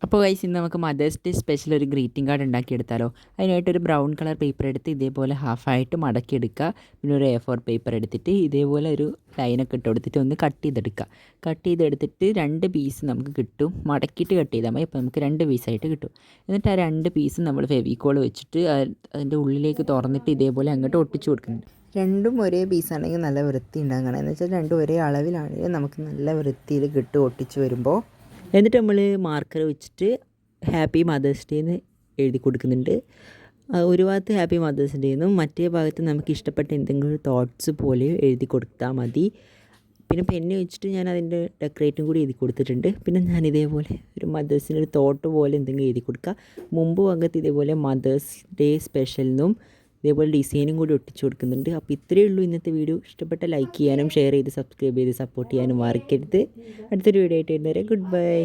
അപ്പോൾ ഗൈസ് ഇന്ന് നമുക്ക് മദേഴ്സ് ഡേ സ്പെഷ്യൽ ഒരു ഗ്രീറ്റിംഗ് കാർഡ് ഉണ്ടാക്കിയെടുത്താലോ. അതിനായിട്ടൊരു ബ്രൗൺ കളർ പേപ്പർ എടുത്ത് ഇതേപോലെ ഹാഫായിട്ട് മടക്കിയെടുക്കുക. പിന്നെ ഒരു A4 പേപ്പർ എടുത്തിട്ട് ഇതേപോലെ ഒരു ലൈനൊക്കെ ഇട്ട് കൊടുത്തിട്ട് ഒന്ന് കട്ട് ചെയ്തെടുക്കുക. കട്ട് ചെയ്തെടുത്തിട്ട് 2 പീസ് നമുക്ക് കിട്ടും. മടക്കിയിട്ട് കട്ട് ചെയ്താൽ മതി. അപ്പോൾ നമുക്ക് 2 പീസായിട്ട് കിട്ടും. എന്നിട്ട് ആ 2 പീസും നമ്മൾ ഫെവിക്കോൾ വെച്ചിട്ട് അതിൻ്റെ ഉള്ളിലേക്ക് തുറന്നിട്ട് ഇതേപോലെ അങ്ങോട്ട് ഒട്ടിച്ചു കൊടുക്കുന്നുണ്ട്. രണ്ടും ഒരേ പീസാണെങ്കിൽ നല്ല വൃത്തി ഉണ്ടാകണം. എന്ന് വെച്ചാൽ രണ്ടും ഒരേ അളവിലാണെങ്കിൽ നമുക്ക് നല്ല വൃത്തിയിൽ കിട്ടും ഒട്ടിച്ച് വരുമ്പോൾ. എന്നിട്ട് നമ്മൾ മാർക്കർ വെച്ചിട്ട് ഹാപ്പി മദേഴ്സ് ഡേ എന്ന് എഴുതി കൊടുക്കുന്നുണ്ട്. ഒരു ഭാഗത്ത് ഹാപ്പി മദേഴ്സ് ഡേ എന്നും മറ്റേ ഭാഗത്ത് നമുക്ക് ഇഷ്ടപ്പെട്ട എന്തെങ്കിലും തോട്ട്സ് പോലെ എഴുതി കൊടുത്താൽ മതി. പിന്നെ പെന്ന് വെച്ചിട്ട് ഞാൻ അതിൻ്റെ ഡെക്കറേറ്റും കൂടി എഴുതി കൊടുത്തിട്ടുണ്ട്. പിന്നെ ഞാൻ ഇതേപോലെ ഒരു മദേഴ്സിൻ്റെ ഒരു തോട്ട് പോലെ എന്തെങ്കിലും എഴുതി കൊടുക്കുക. മുമ്പ് ഭാഗത്ത് ഇതേപോലെ മദേഴ്സ് ഡേ സ്പെഷ്യൽ എന്നും ഇതേപോലെ ഡിസൈനും കൂടി ഒട്ടിച്ചു കൊടുക്കുന്നുണ്ട്. അപ്പോൾ ഇത്രയേ ഉള്ളൂ ഇന്നത്തെ വീഡിയോ. ഇഷ്ടപ്പെട്ട ലൈക്ക് ചെയ്യാനും ഷെയർ ചെയ്ത് സബ്സ്ക്രൈബ് ചെയ്ത് സപ്പോർട്ട് ചെയ്യാനും മറക്കരുത്. അടുത്തൊരു വീഡിയോ ആയിട്ട് വരുന്നവരെ ഗുഡ് ബൈ.